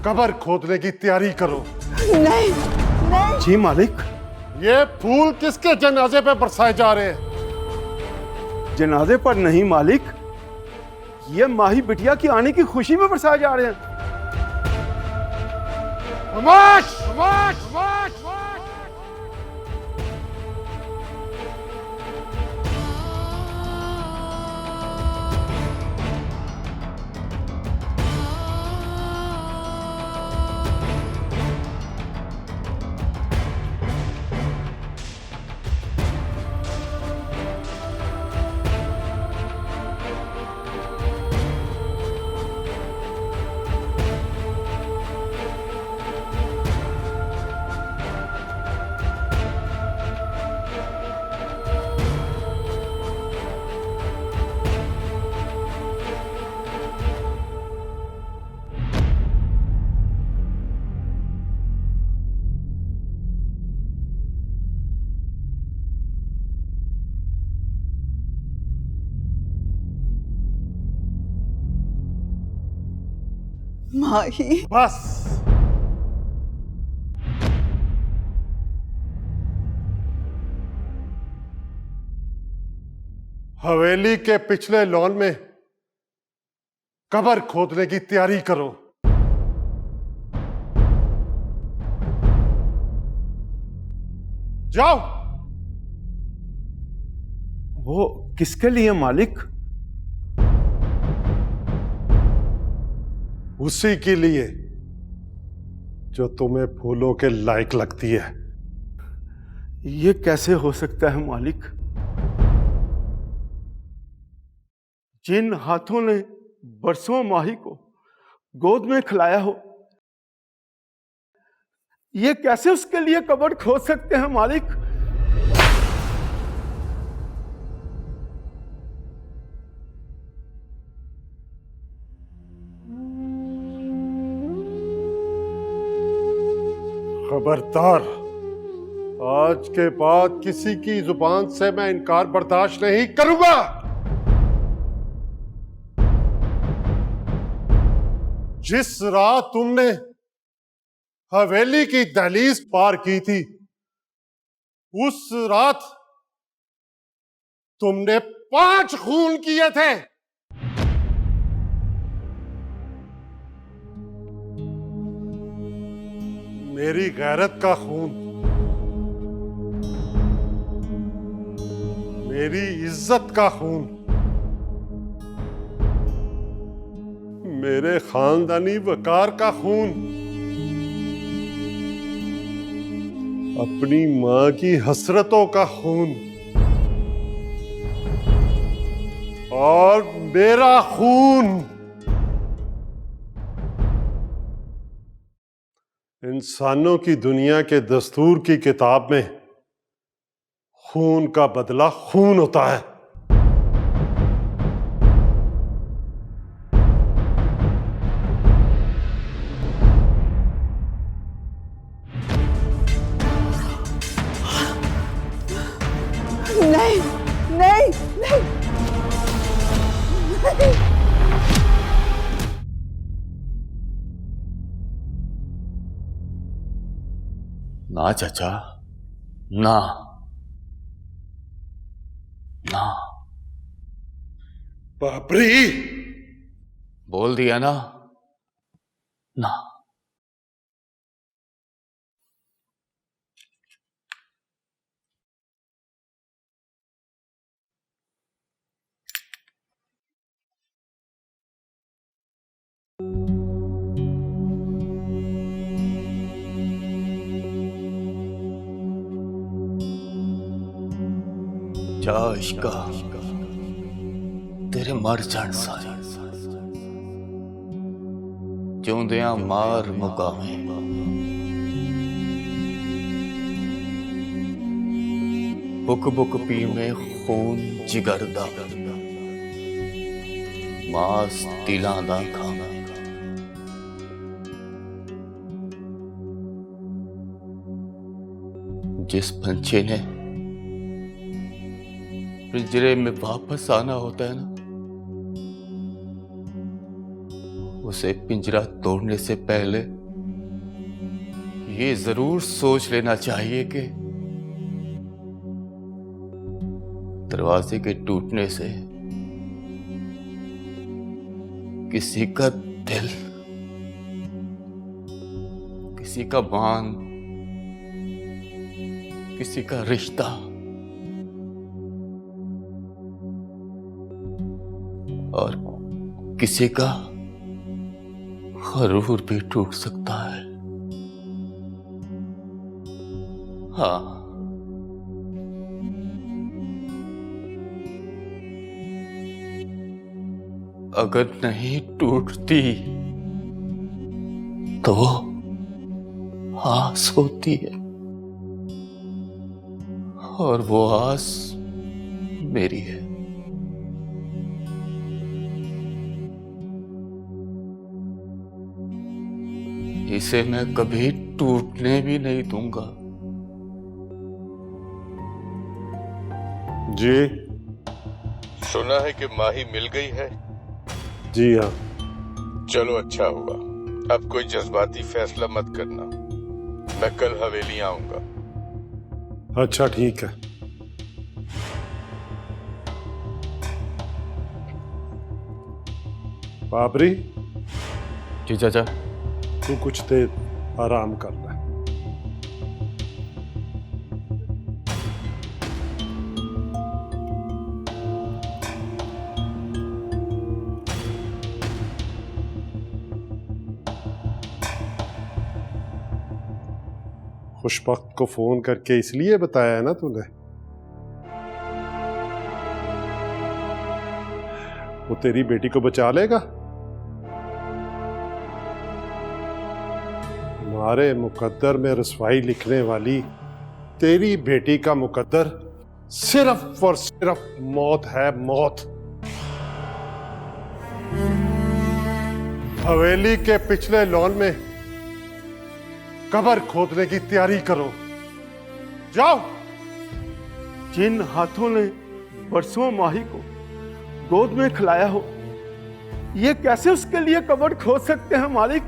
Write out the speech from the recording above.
कब्र खोदने की तैयारी करो। नहीं नहीं। जी मालिक। ये फूल किसके जनाजे पे बरसाए जा रहे हैं? जनाजे पर नहीं मालिक, ये माही बिटिया की आने की खुशी में बरसाए जा रहे हैं। खामोश! खामोश! खामोश! माही। बस। हवेली के पिछले लॉन में कब्र खोदने की तैयारी करो। जाओ। वो किसके लिए मालिक? उसी के लिए जो तुम्हें फूलों के लायक लगती है। ये कैसे हो सकता है मालिक? जिन हाथों ने बरसों माही को गोद में खिलाया हो, ये कैसे उसके लिए कब्र खोद सकते हैं मालिक? खबरदार, आज के बाद किसी की जुबान से मैं इनकार बर्दाश्त नहीं करूंगा। जिस रात तुमने हवेली की दहलीज पार की थी, उस रात तुमने 5 खून किए थे। मेरी गैरत का खून, मेरी इज्जत का खून, मेरे खानदानी वकार का खून, अपनी मां की हसरतों का खून और मेरा खून इंसानों की दुनिया के दस्तूर की किताब में खून का बदला खून होता है। नहीं नहीं नहीं नहीं। ना चाचा, ना ना। बाबरी, बोल दिया ना, ना। जा इश्का, तेरे मर जान सारे जिउंदियां मार मुकावे। बुक बुक पीवे खून जिगर दा, मास तिलां दा खाना। जिस पंछी ने पिंजरे में वापस आना होता है ना, उसे पिंजरा तोड़ने से पहले ये जरूर सोच लेना चाहिए कि दरवाजे के टूटने से किसी का दिल, किसी का मान, किसी का रिश्ता और किसी का गरूर भी टूट सकता है। हाँ, अगर नहीं टूटती तो वो आस होती है, और वो आस मेरी है। इसे मैं कभी टूटने भी नहीं दूंगा। जी सुना है कि माही मिल गई है। जी हाँ। चलो अच्छा हुआ। अब कोई जज्बाती फैसला मत करना। मैं कल हवेली आऊंगा। अच्छा ठीक है। बाबरी, जी चाचा। तू कुछ देर आराम कर ले। खुशबख्त को फोन करके इसलिए बताया है ना तूने? वो तेरी बेटी को बचा लेगा? हमारे मुकद्दर में रसवाई लिखने वाली तेरी बेटी का मुकद्दर सिर्फ और सिर्फ मौत है, मौत। हवेली के पिछले लॉन में कब्र खोदने की तैयारी करो। जाओ। जिन हाथों ने बरसों माही को गोद में खिलाया हो, ये कैसे उसके लिए कब्र खोद सकते हैं मालिक?